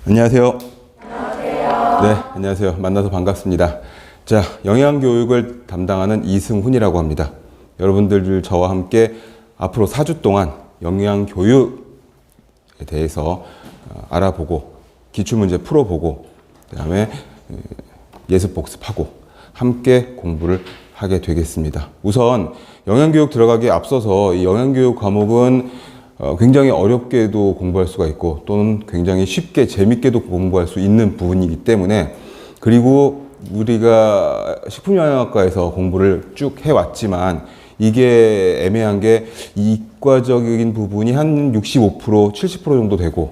안녕하세요. 안녕하세요. 네, 안녕하세요. 만나서 반갑습니다. 자, 영양교육을 담당하는 이승훈이라고 합니다. 여러분들 저와 함께 앞으로 4주 동안 영양교육에 대해서 알아보고 기출문제 풀어보고 그 다음에 예습 복습하고 함께 공부를 하게 되겠습니다. 우선 영양교육 들어가기에 앞서서 이 영양교육 과목은 굉장히 어렵게도 공부할 수가 있고 또는 굉장히 쉽게 재밌게도 공부할 수 있는 부분이기 때문에, 그리고 우리가 식품영양학과에서 공부를 쭉 해왔지만 이게 애매한 게 이과적인 부분이 한 65%, 70% 정도 되고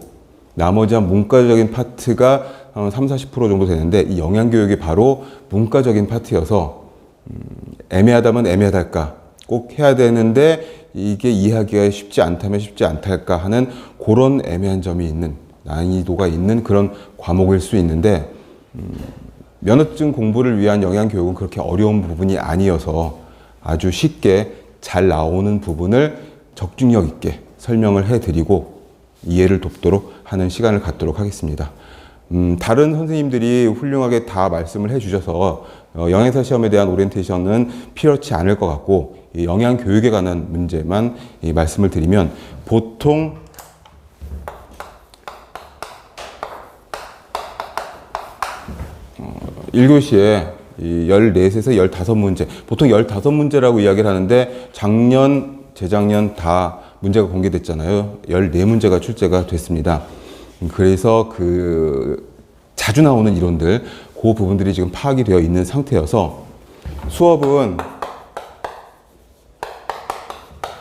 나머지 한 문과적인 파트가 한 30, 40% 정도 되는데, 이 영양교육이 바로 문과적인 파트여서 애매하다면 애매하달까, 꼭 해야 되는데 이게 이해하기가 쉽지 않다면 쉽지 않달까 하는 그런 애매한 점이 있는, 난이도가 있는 그런 과목일 수 있는데, 면허증 공부를 위한 영양교육은 그렇게 어려운 부분이 아니어서 아주 쉽게 잘 나오는 부분을 적중력 있게 설명을 해드리고 이해를 돕도록 하는 시간을 갖도록 하겠습니다. 다른 선생님들이 훌륭하게 다 말씀을 해주셔서 영양사 시험에 대한 오리엔테이션은 필요치 않을 것 같고, 이 영양교육에 관한 문제만 말씀을 드리면, 보통 일 1교시에 14에서 15문제, 보통 15문제라고 이야기를 하는데 작년, 재작년 다 문제가 공개됐잖아요. 14문제가 출제가 됐습니다. 그래서 자주 나오는 이론들, 그 부분들이 지금 파악이 되어 있는 상태여서 수업은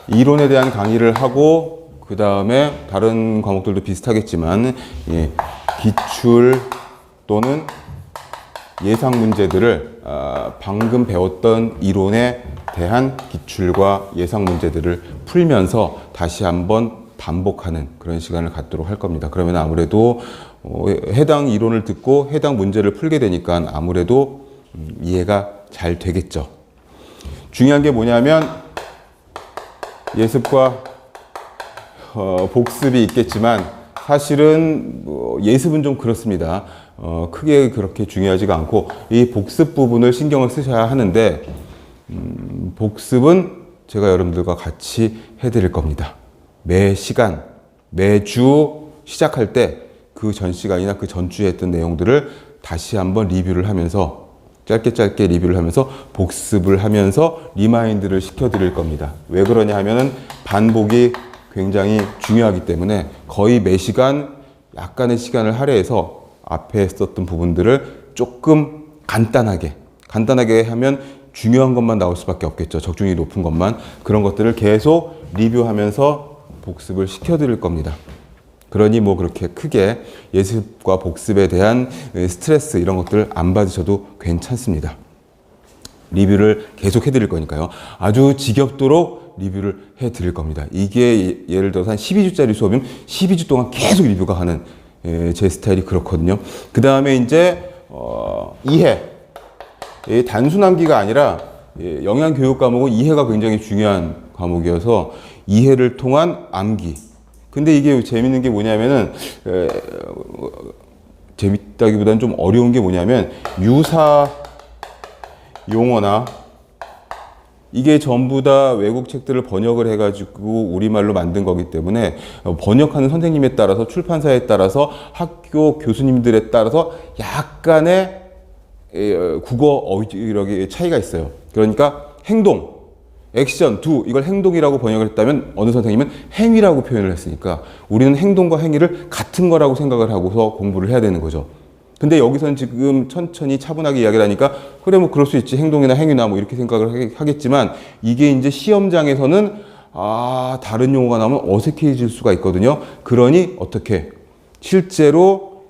이론에 대한 강의를 하고 그 다음에 다른 과목들도 비슷하겠지만 기출 또는 예상 문제들을 방금 배웠던 이론에 대한 기출과 예상 문제들을 풀면서 다시 한번 반복하는 그런 시간을 갖도록 할 겁니다. 그러면 아무래도 해당 이론을 듣고 해당 문제를 풀게 되니까 아무래도 이해가 잘 되겠죠. 중요한 게 뭐냐면 예습과 복습이 있겠지만 사실은 예습은 좀 그렇습니다. 크게 그렇게 중요하지가 않고 이 복습 부분을 신경을 쓰셔야 하는데, 복습은 제가 여러분들과 같이 해드릴 겁니다. 매 시간, 매주 시작할 때 그 전 시간이나 그 전주에 했던 내용들을 다시 한번 리뷰를 하면서 짧게 리뷰를 하면서 복습을 하면서 리마인드를 시켜드릴 겁니다. 왜 그러냐 하면은 반복이 굉장히 중요하기 때문에 거의 매 시간 약간의 시간을 할애해서 앞에 했었던 부분들을 조금 간단하게 하면 중요한 것만 나올 수밖에 없겠죠. 적중이 높은 것만. 그런 것들을 계속 리뷰하면서 복습을 시켜드릴 겁니다. 그러니 뭐 그렇게 크게 예습과 복습에 대한 스트레스 이런 것들 안 받으셔도 괜찮습니다. 리뷰를 계속 해드릴 거니까요. 아주 지겹도록 리뷰를 해드릴 겁니다. 이게 예를 들어서 한 12주짜리 수업이면 12주 동안 계속 리뷰가 하는 제 스타일이 그렇거든요. 그 다음에 이제 이해. 단순 암기가 아니라 영양교육 과목은 이해가 굉장히 중요한 과목이어서 이해를 통한 암기. 근데 이게 재밌는 게 뭐냐면은 재밌다기보다는 좀 어려운 게 뭐냐면 유사 용어나 이게 전부 다 외국 책들을 번역을 해가지고 우리말로 만든 거기 때문에 번역하는 선생님에 따라서 출판사에 따라서 학교 교수님들에 따라서 약간의 국어 어휘력의 차이가 있어요. 그러니까 행동, 액션, do 이걸 행동이라고 번역을 했다면 어느 선생님은 행위라고 표현을 했으니까 우리는 행동과 행위를 같은 거라고 생각을 하고서 공부를 해야 되는 거죠. 근데 여기서는 지금 천천히 차분하게 이야기를 하니까 그래 뭐 그럴 수 있지, 행동이나 행위나 뭐 이렇게 생각을 하겠지만, 이게 이제 시험장에서는 다른 용어가 나오면 어색해질 수가 있거든요. 그러니 어떻게 실제로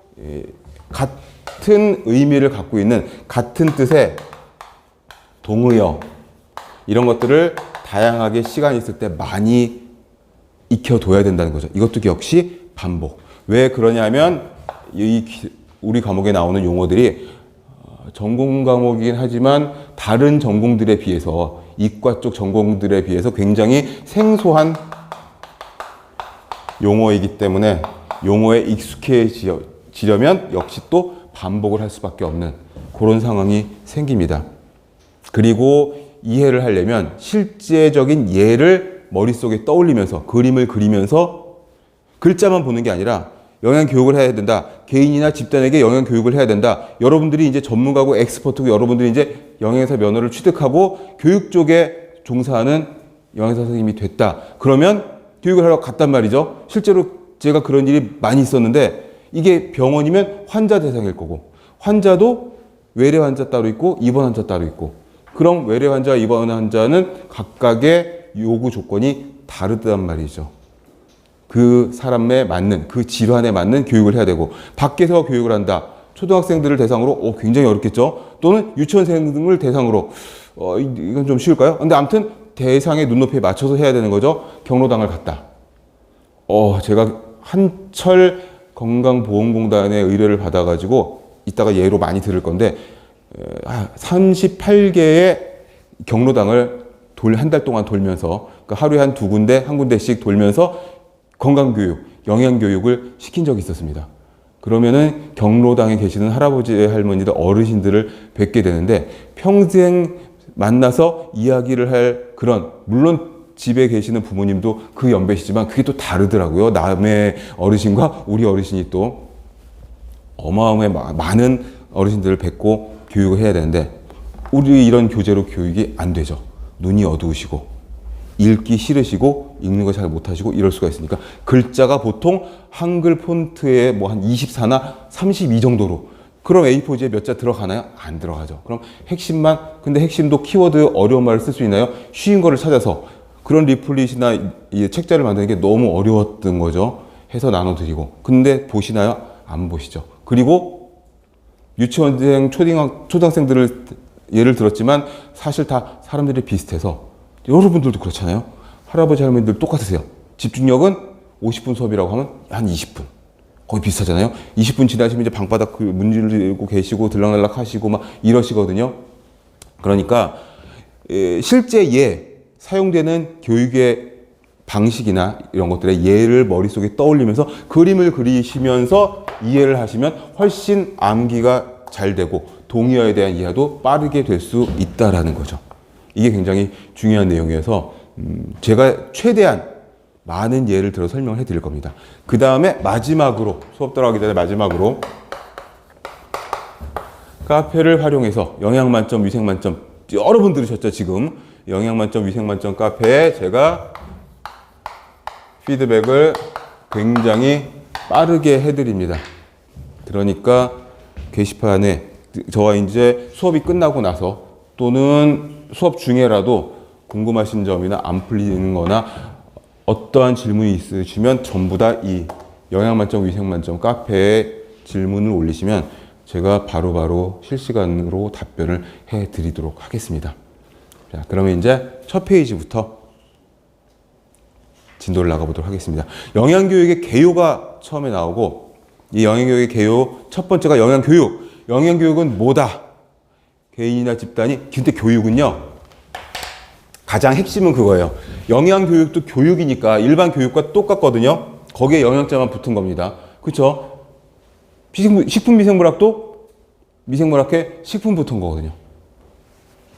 같은 의미를 갖고 있는 같은 뜻의 동의어 이런 것들을 다양하게 시간이 있을 때 많이 익혀둬야 된다는 거죠. 이것도 역시 반복. 왜 그러냐면 우리 과목에 나오는 용어들이 전공 과목이긴 하지만 다른 전공들에 비해서, 이과 쪽 전공들에 비해서 굉장히 생소한 용어이기 때문에 용어에 익숙해지지 지려면 역시 또 반복을 할 수밖에 없는 그런 상황이 생깁니다. 그리고 이해를 하려면 실제적인 예를 머릿속에 떠올리면서 그림을 그리면서 글자만 보는 게 아니라 영양교육을 해야 된다. 개인이나 집단에게 영양교육을 해야 된다. 여러분들이 이제 전문가고 엑스퍼트고 여러분들이 이제 영양사 면허를 취득하고 교육 쪽에 종사하는 영양사 선생님이 됐다. 그러면 교육을 하러 갔단 말이죠. 실제로 제가 그런 일이 많이 있었는데 이게 병원이면 환자 대상일 거고 환자도 외래 환자 따로 있고 입원 환자 따로 있고 그럼 외래 환자와 입원 환자는 각각의 요구 조건이 다르단 말이죠. 그 사람에 맞는 그 질환에 맞는 교육을 해야 되고 밖에서 교육을 한다. 초등학생들을 대상으로 굉장히 어렵겠죠. 또는 유치원생을 대상으로 이건 좀 쉬울까요? 근데 아무튼 대상의 눈높이에 맞춰서 해야 되는 거죠. 경로당을 갔다. 제가 한철 건강보험공단의 의뢰를 받아가지고 이따가 예로 많이 들을 건데 38개의 경로당을 한 달 동안 돌면서 그러니까 하루에 한 두 군데, 한 군데씩 돌면서 건강교육, 영양교육을 시킨 적이 있었습니다. 그러면은 경로당에 계시는 할아버지, 할머니들, 어르신들을 뵙게 되는데 평생 만나서 이야기를 할 그런 물론 집에 계시는 부모님도 그 연배시지만 그게 또 다르더라고요. 남의 어르신과 우리 어르신이 또 어마어마하게 많은 어르신들을 뵙고 교육을 해야 되는데 우리 이런 교재로 교육이 안 되죠. 눈이 어두우시고 읽기 싫으시고 읽는 거 잘 못하시고 이럴 수가 있으니까 글자가 보통 한글 폰트에 뭐 한 24나 32 정도로 그럼 A4지에 몇 자 들어가나요? 안 들어가죠. 그럼 핵심만 근데 핵심도 키워드 어려운 말을 쓸 수 있나요? 쉬운 거를 찾아서 그런 리플릿이나 이 책자를 만드는 게 너무 어려웠던 거죠. 해서 나눠드리고 근데 보시나요? 안 보시죠. 그리고 유치원생, 초등학생들을 예를 들었지만 사실 다 사람들이 비슷해서 여러분들도 그렇잖아요. 할아버지 할머니들 똑같으세요. 집중력은 50분 수업이라고 하면 한 20분. 거의 비슷하잖아요. 20분 지나시면 이제 방바닥 문지르고 를 계시고 들락날락 하시고 막 이러시거든요. 그러니까 실제 사용되는 교육의 방식이나 이런 것들의 예를 머릿속에 떠올리면서 그림을 그리시면서 이해를 하시면 훨씬 암기가 잘 되고 동의어에 대한 이해도 빠르게 될 수 있다라는 거죠. 이게 굉장히 중요한 내용이어서 제가 최대한 많은 예를 들어 설명을 해드릴 겁니다. 그 다음에 마지막으로 수업 들어가기 전에 마지막으로 카페를 활용해서 영양만점, 위생만점 여러분 들으셨죠 지금 영양만점, 위생만점 카페에 제가 피드백을 굉장히 빠르게 해드립니다. 그러니까 게시판에 저와 이제 수업이 끝나고 나서 또는 수업 중에라도 궁금하신 점이나 안 풀리는 거나 어떠한 질문이 있으시면 전부 다 이 영양만점, 위생만점 카페에 질문을 올리시면 제가 바로바로 실시간으로 답변을 해드리도록 하겠습니다. 자, 그러면 이제 첫 페이지부터 진도를 나가보도록 하겠습니다. 영양교육의 개요가 처음에 나오고 이 영양교육의 개요 첫 번째가 영양교육. 영양교육은 뭐다? 개인이나 집단이 근데 교육은요 가장 핵심은 그거예요. 영양교육도 교육이니까 일반 교육과 똑같거든요. 거기에 영양자만 붙은 겁니다. 그렇죠? 식품미생물학도 미생물학회 식품 붙은 거거든요.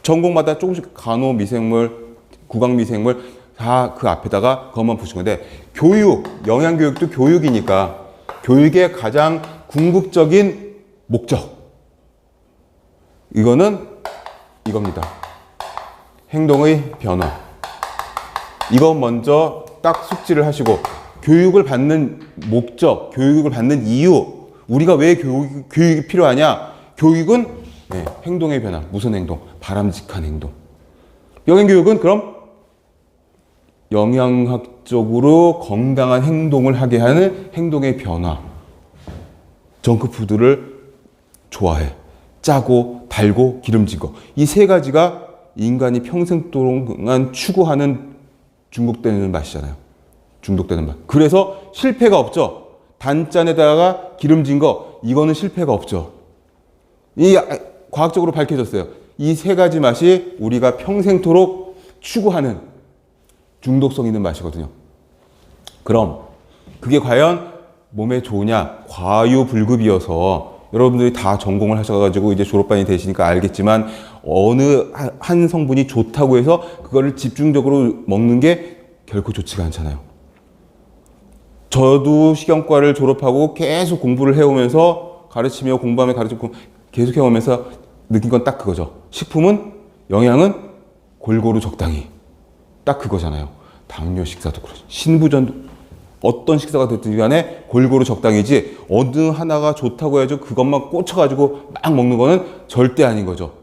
전공마다 조금씩 간호미생물, 구강미생물 다 그 앞에다가 그것만 붙인 건데 교육, 영양교육도 교육이니까 교육의 가장 궁극적인 목적 이거는 이겁니다. 행동의 변화. 이거 먼저 딱 숙지를 하시고 교육을 받는 목적, 교육을 받는 이유 우리가 왜 교육이 필요하냐? 교육은 행동의 변화. 무슨 행동? 바람직한 행동. 영양교육은 그럼 영양학적으로 건강한 행동을 하게 하는 행동의 변화. 정크푸드를 좋아해. 짜고 달고 기름진 거. 이 세 가지가 인간이 평생 동안 추구하는 중독되는 맛이잖아요. 중독되는 맛. 그래서 실패가 없죠. 단짠에다가 기름진 거 이거는 실패가 없죠. 이 과학적으로 밝혀졌어요. 이 세 가지 맛이 우리가 평생토록 추구하는 중독성 있는 맛이거든요. 그럼 그게 과연 몸에 좋으냐? 과유불급이어서 여러분들이 다 전공을 하셔가지고 이제 졸업반이 되시니까 알겠지만 어느 한 성분이 좋다고 해서 그거를 집중적으로 먹는 게 결코 좋지가 않잖아요. 저도 식용과를 졸업하고 계속 공부를 해오면서 가르치며 공부하며 가르치고 계속 해오면서 느낀 건 딱 그거죠. 식품은 영양은 골고루 적당히. 딱 그거잖아요. 당뇨 식사도 그렇죠. 신부전도 어떤 식사가 됐든 간에 골고루 적당히지 어느 하나가 좋다고 해가지고 그것만 꽂혀가지고 막 먹는 거는 절대 아닌 거죠.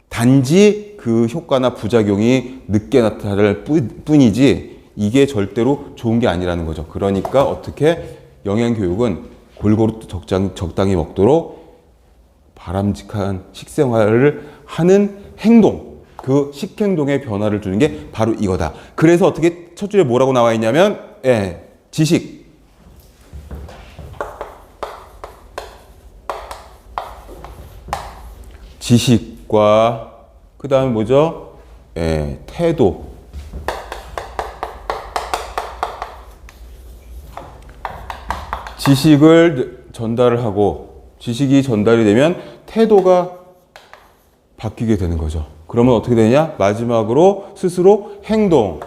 단지 그 효과나 부작용이 늦게 나타날 뿐이지 이게 절대로 좋은 게 아니라는 거죠. 그러니까 어떻게 영양교육은 골고루 적당히 먹도록 바람직한 식생활을 하는 행동, 그 식행동의 변화를 주는 게 바로 이거다. 그래서 어떻게 첫 줄에 뭐라고 나와 있냐면 지식. 지식과 그 다음에 뭐죠? 태도. 지식을 전달을 하고 지식이 전달이 되면 태도가 바뀌게 되는 거죠. 그러면 어떻게 되냐? 마지막으로 스스로 행동.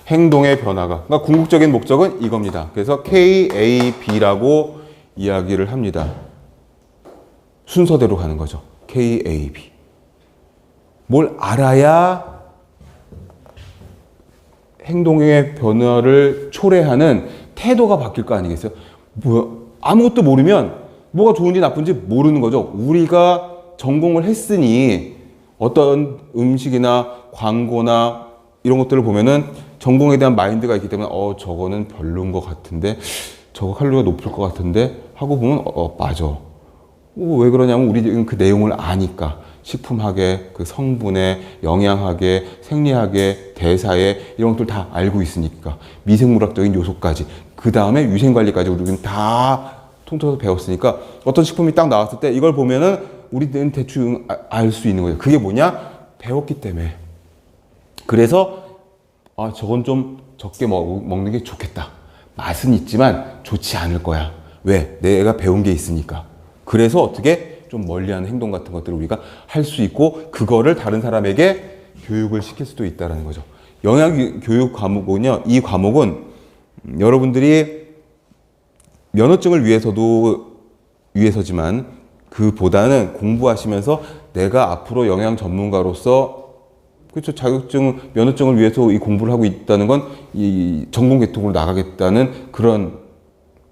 행동의 변화가. 그러니까 궁극적인 목적은 이겁니다. 그래서 KAB라고 이야기를 합니다. 순서대로 가는 거죠. KAB. 뭘 알아야 행동의 변화를 초래하는 태도가 바뀔 거 아니겠어요? 뭐야? 아무것도 모르면 뭐가 좋은지 나쁜지 모르는 거죠. 우리가 전공을 했으니 어떤 음식이나 광고나 이런 것들을 보면은 전공에 대한 마인드가 있기 때문에 저거는 별로인 것 같은데 저거 칼로리가 높을 것 같은데 하고 보면 맞아. 왜 그러냐면 우리는 그 내용을 아니까. 식품학의 그 성분의 영양학의 생리학의 대사의 이런 것들 다 알고 있으니까 미생물학적인 요소까지 그 다음에 위생관리까지 우리는 다 통틀어서 배웠으니까 어떤 식품이 딱 나왔을 때 이걸 보면은 우리는 대충 알 수 있는 거예요. 그게 뭐냐? 배웠기 때문에. 그래서 저건 좀 적게 먹는 게 좋겠다. 맛은 있지만 좋지 않을 거야. 왜? 내가 배운 게 있으니까. 그래서 어떻게 좀 멀리하는 행동 같은 것들을 우리가 할 수 있고 그거를 다른 사람에게 교육을 시킬 수도 있다는 거죠. 영양교육 과목은요. 이 과목은 여러분들이 면허증을 위해서지만 그보다는 공부하시면서 내가 앞으로 영양 전문가로서 그렇죠. 면허증을 위해서 이 공부를 하고 있다는 건 이 전공 계통으로 나가겠다는 그런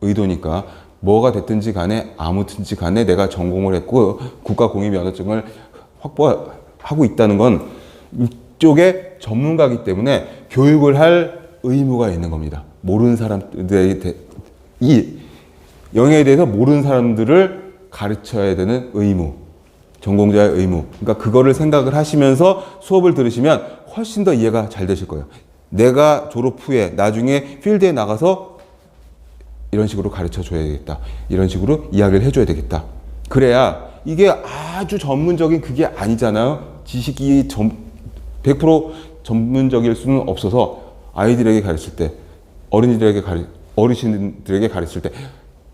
의도니까 뭐가 됐든지 간에 아무튼지 간에 내가 전공을 했고 국가공인 면허증을 확보하고 있다는 건 이쪽에 전문가이기 때문에 교육을 할 의무가 있는 겁니다. 모르는 사람들에게 이 영양에 대해서 모르는 사람들을 가르쳐야 되는 의무. 전공자의 의무. 그러니까 그거를 생각을 하시면서 수업을 들으시면 훨씬 더 이해가 잘 되실 거예요. 내가 졸업 후에 나중에 필드에 나가서 이런 식으로 가르쳐 줘야 되겠다. 이런 식으로 이야기를 해줘야 되겠다. 그래야 이게 아주 전문적인 그게 아니잖아요. 지식이 100% 전문적일 수는 없어서 아이들에게 가르칠 때, 어르신들에게 가르칠 때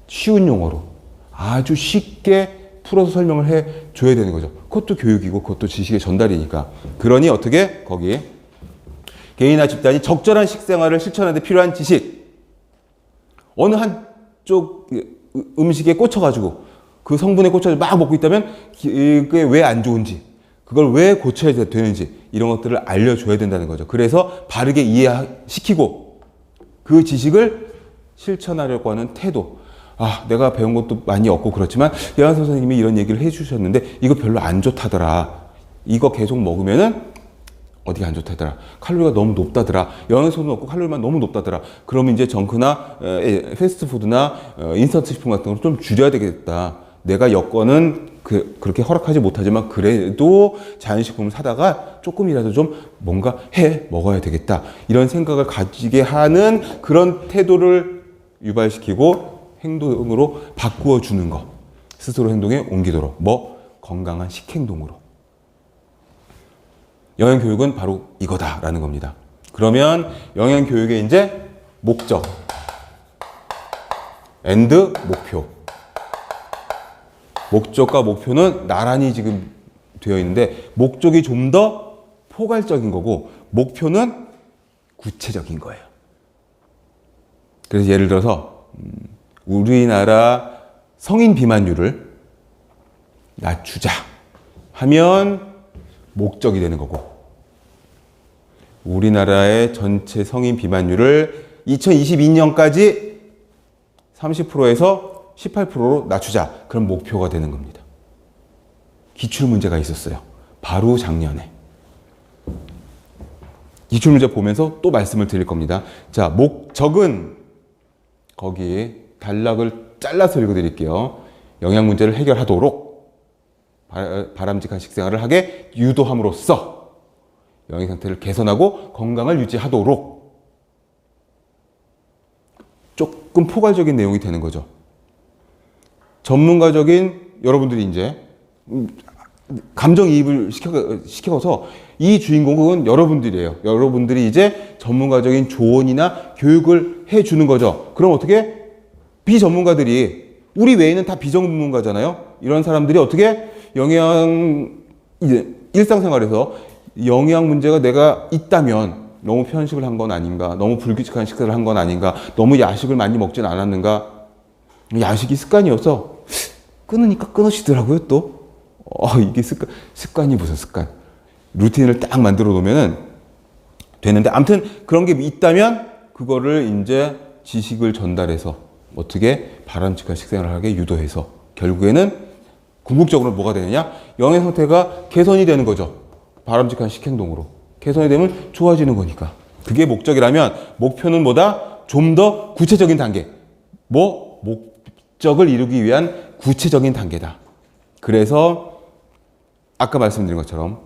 쉬운 용어로 아주 쉽게 풀어서 설명을 해 줘야 되는 거죠. 그것도 교육이고 그것도 지식의 전달이니까. 그러니 어떻게 거기 개인이나 집단이 적절한 식생활을 실천하는 데 필요한 지식. 어느 한쪽 음식에 꽂혀가지고 그 성분에 꽂혀서 막 먹고 있다면 그게 왜 안 좋은지, 그걸 왜 고쳐야 되는지 이런 것들을 알려줘야 된다는 거죠. 그래서 바르게 이해시키고 그 지식을 실천하려고 하는 태도. 내가 배운 것도 많이 없고 그렇지만 예한 선생님이 이런 얘기를 해주셨는데 이거 별로 안 좋다더라. 이거 계속 먹으면은 어디가 안 좋다더라. 칼로리가 너무 높다더라. 영양소도 없고 칼로리만 너무 높다더라. 그러면 이제 정크나 패스트푸드나 인스턴트 식품 같은 걸 좀 줄여야 되겠다. 내가 여건은 그렇게 허락하지 못하지만 그래도 자연식품을 사다가 조금이라도 좀 뭔가 해 먹어야 되겠다. 이런 생각을 가지게 하는 그런 태도를 유발시키고 행동으로 바꾸어 주는 것. 스스로 행동에 옮기도록. 건강한 식행동으로. 영양교육은 바로 이거다라는 겁니다. 그러면 영양교육의 이제 목적 and 목표. 목적과 목표는 나란히 지금 되어 있는데 목적이 좀 더 포괄적인 거고 목표는 구체적인 거예요. 그래서 예를 들어서 우리나라 성인 비만율을 낮추자 하면 목적이 되는 거고 우리나라의 전체 성인 비만율을 2022년까지 30%에서 18%로 낮추자. 그런 목표가 되는 겁니다. 기출문제가 있었어요. 바로 작년에. 기출문제 보면서 또 말씀을 드릴 겁니다. 자, 목적은 거기 단락을 잘라서 읽어드릴게요. 영양문제를 해결하도록 바람직한 식생활을 하게 유도함으로써 영양 상태를 개선하고 건강을 유지하도록 조금 포괄적인 내용이 되는 거죠. 전문가적인 여러분들이 이제 감정이입을 시켜서 이 주인공은 여러분들이에요. 여러분들이 이제 전문가적인 조언이나 교육을 해주는 거죠. 그럼 어떻게? 비전문가들이 우리 외에는 다 비전문가잖아요. 이런 사람들이 어떻게 이제 일상생활에서 영양 문제가 내가 있다면 너무 편식을 한 건 아닌가, 너무 불규칙한 식사를 한 건 아닌가, 너무 야식을 많이 먹진 않았는가, 야식이 습관이어서 끊으니까 끊으시더라고요. 또 이게 습관이 무슨 습관? 루틴을 딱 만들어 놓으면은 되는데 아무튼 그런 게 있다면 그거를 이제 지식을 전달해서 어떻게 바람직한 식생활을 하게 유도해서 결국에는 궁극적으로 뭐가 되느냐? 영양 상태가 개선이 되는 거죠. 바람직한 식행동으로. 개선이 되면 좋아지는 거니까. 그게 목적이라면 목표는 뭐다? 좀 더 구체적인 단계. 목적을 이루기 위한 구체적인 단계다. 그래서 아까 말씀드린 것처럼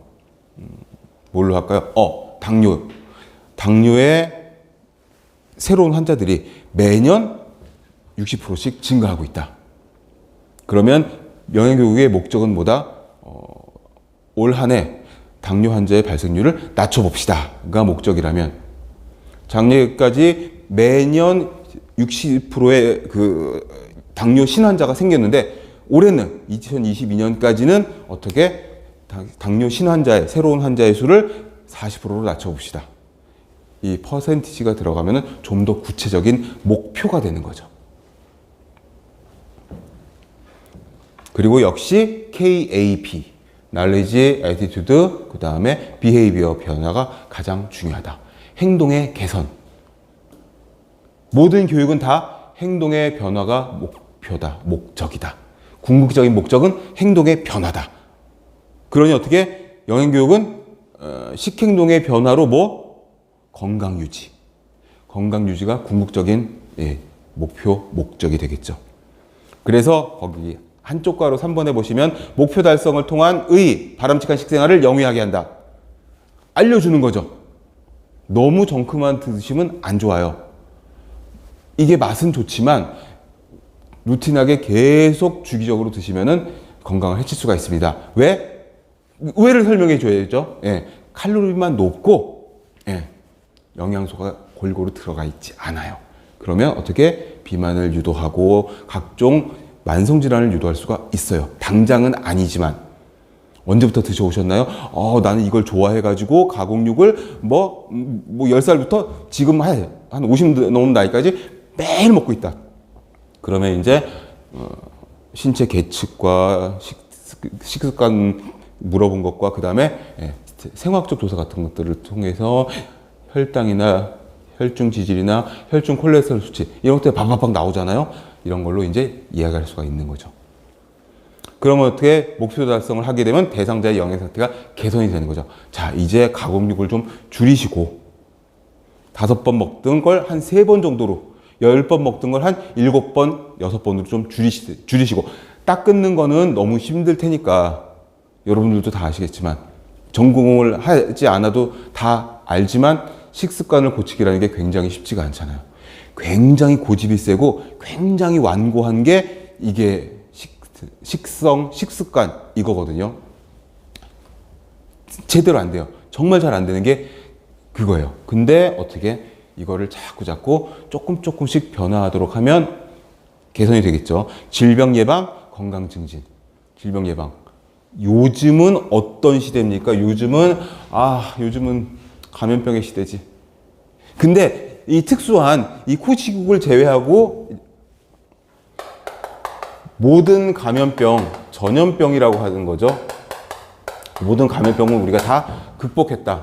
뭘로 할까요? 당뇨의 새로운 환자들이 매년 60%씩 증가하고 있다. 그러면 영양교육의 목적은 뭐다? 올 한 해 당뇨 환자의 발생률을 낮춰봅시다가 목적이라면 작년까지 매년 60%의 그 당뇨 신환자가 생겼는데 올해는 2022년까지는 어떻게 당뇨 신환자의 새로운 환자의 수를 40%로 낮춰봅시다. 이 퍼센티지가 들어가면 좀 더 구체적인 목표가 되는 거죠. 그리고 역시 KAP, Knowledge, Attitude, 그 다음에 Behavior 변화가 가장 중요하다. 행동의 개선. 모든 교육은 다 행동의 변화가 목표다, 목적이다. 궁극적인 목적은 행동의 변화다. 그러니 어떻게 영양교육은 식행동의 변화로 건강 유지. 건강 유지가 궁극적인 목적이 되겠죠. 그래서 거기 한쪽 괄호 3번에 보시면 목표 달성을 통한 바람직한 식생활을 영위하게 한다. 알려주는 거죠. 너무 정크만 드시면 안 좋아요. 이게 맛은 좋지만 루틴하게 계속 주기적으로 드시면은 건강을 해칠 수가 있습니다. 왜? 의외를 설명해 줘야죠. 칼로리만 높고 영양소가 골고루 들어가 있지 않아요. 그러면 어떻게 비만을 유도하고 각종 만성질환을 유도할 수가 있어요. 당장은 아니지만 언제부터 드셔오셨나요? 나는 이걸 좋아해가지고 가공육을 10살부터 지금 한 50 넘은 나이까지 매일 먹고 있다. 그러면 이제 신체 계측과 식습관 물어본 것과 그 다음에 생화학적 조사 같은 것들을 통해서 혈당이나 혈중 지질이나 혈중 콜레스테롤 수치 이런 것들이 박박박 나오잖아요. 이런 걸로 이제 이해할 수가 있는 거죠. 그러면 어떻게 목표 달성을 하게 되면 대상자의 영양 상태가 개선이 되는 거죠. 자, 이제 가공육을 좀 줄이시고 5번 먹던 걸 한 3번 정도로 10번 먹던 걸 한 7번, 6번으로 좀 줄이시고 딱 끊는 거는 너무 힘들 테니까 여러분들도 다 아시겠지만 전공을 하지 않아도 다 알지만 식습관을 고치기라는 게 굉장히 쉽지가 않잖아요. 굉장히 고집이 세고 굉장히 완고한 게 이게 식습관 이거거든요. 제대로 안 돼요. 정말 잘 안 되는 게 그거예요. 근데 어떻게 이거를 자꾸 조금씩 변화하도록 하면 개선이 되겠죠. 질병 예방, 건강 증진. 질병 예방. 요즘은 어떤 시대입니까? 요즘은 감염병의 시대지. 근데 이 특수한 이 코시국을 제외하고 모든 감염병, 전염병이라고 하는 거죠. 모든 감염병은 우리가 다 극복했다.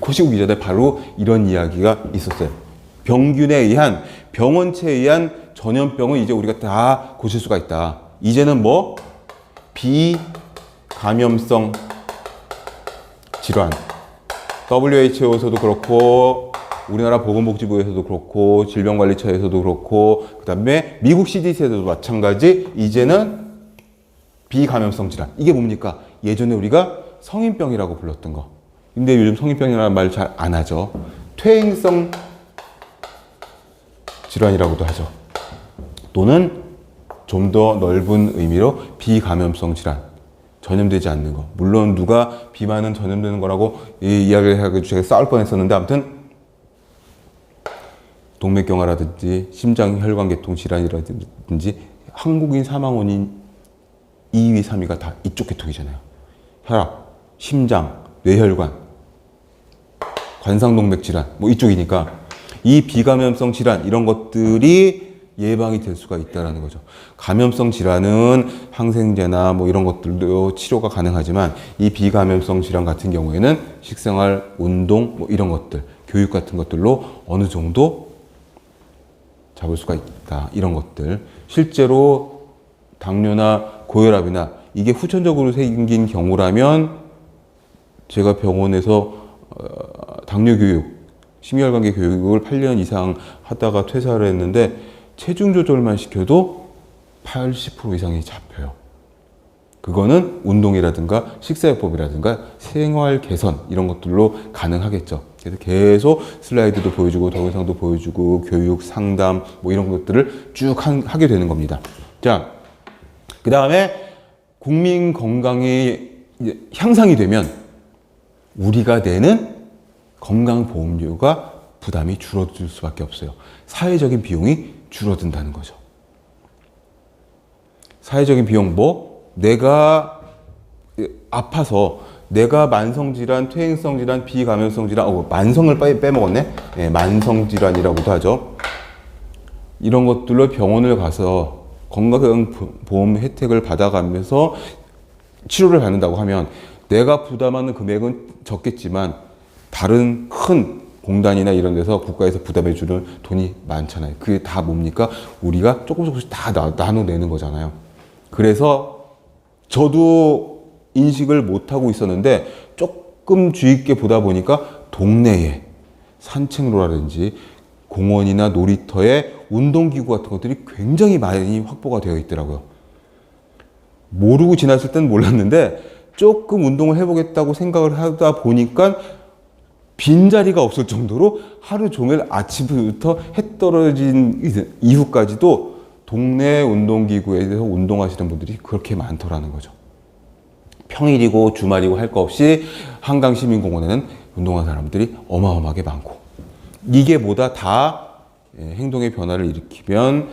코시국 이전에 바로 이런 이야기가 있었어요. 병균에 의한, 병원체에 의한 전염병은 이제 우리가 다 고칠 수가 있다. 이제는 뭐? 비감염성 질환. WHO에서도 그렇고, 우리나라 보건복지부에서도 그렇고, 질병관리처에서도 그렇고, 그 다음에 미국 CDC에서도 마찬가지, 이제는 비감염성 질환. 이게 뭡니까? 예전에 우리가 성인병이라고 불렀던 거. 근데 요즘 성인병이라는 말 잘 안 하죠. 퇴행성 질환이라고도 하죠. 또는 좀 더 넓은 의미로 비감염성 질환. 전염되지 않는 거. 물론 누가 비만은 전염되는 거라고 이야기를 해가지고 제가 싸울 뻔했었는데, 아무튼 동맥경화라든지 심장혈관계통 질환이라든지 한국인 사망 원인 2위, 3위가 다 이쪽 계통이잖아요. 혈압, 심장, 뇌혈관, 관상동맥 질환, 뭐 이쪽이니까 이 비감염성 질환 이런 것들이 예방이 될 수가 있다는 거죠. 감염성 질환은 항생제나 뭐 이런 것들도 치료가 가능하지만 이 비감염성 질환 같은 경우에는 식생활, 운동 뭐 이런 것들, 교육 같은 것들로 어느 정도 잡을 수가 있다. 이런 것들. 실제로 당뇨나 고혈압이나 이게 후천적으로 생긴 경우라면 제가 병원에서 당뇨 교육, 심혈관계 교육을 8년 이상 하다가 퇴사를 했는데 체중 조절만 시켜도 80% 이상이 잡혀요. 그거는 운동이라든가 식사요법이라든가 생활 개선 이런 것들로 가능하겠죠. 그래서 계속 슬라이드도 보여주고 동영상도 보여주고 교육, 상담 뭐 이런 것들을 쭉 하게 되는 겁니다. 자, 그 다음에 국민 건강이 이제 향상이 되면 우리가 내는 건강보험료가 부담이 줄어들 수밖에 없어요. 사회적인 비용이 줄어든다는 거죠. 사회적인 비용 뭐? 내가 아파서 내가 만성질환, 퇴행성질환, 비감염성질환, 만성을 빼먹었네? 네, 만성질환이라고도 하죠. 이런 것들로 병원을 가서 건강보험 혜택을 받아가면서 치료를 받는다고 하면 내가 부담하는 금액은 적겠지만 다른 큰 공단이나 이런 데서 국가에서 부담해주는 돈이 많잖아요. 그게 다 뭡니까? 우리가 조금씩 다 나눠내는 거잖아요. 그래서 저도 인식을 못하고 있었는데 조금 주의 있게 보다 보니까 동네에 산책로라든지 공원이나 놀이터에 운동기구 같은 것들이 굉장히 많이 확보가 되어 있더라고요. 모르고 지났을 땐 몰랐는데 조금 운동을 해보겠다고 생각을 하다 보니까 빈자리가 없을 정도로 하루 종일 아침부터 해 떨어진 이후까지도 동네 운동기구에 대해서 운동하시는 분들이 그렇게 많더라는 거죠. 평일이고 주말이고 할 거 없이 한강시민공원에는 운동하는 사람들이 어마어마하게 많고 이게 뭐다 다 행동의 변화를 일으키면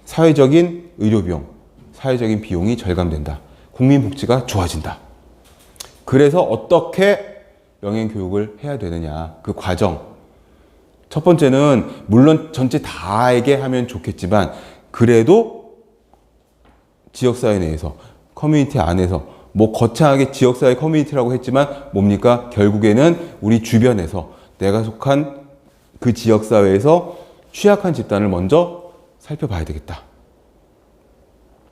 사회적인 의료비용, 사회적인 비용이 절감된다. 국민 복지가 좋아진다. 그래서 어떻게 영양교육을 해야 되느냐. 그 과정. 첫 번째는 물론 전체 다에게 하면 좋겠지만 그래도 지역사회 내에서 커뮤니티 안에서 뭐 거창하게 지역사회 커뮤니티라고 했지만 뭡니까? 결국에는 우리 주변에서 내가 속한 그 지역사회에서 취약한 집단을 먼저 살펴봐야 되겠다.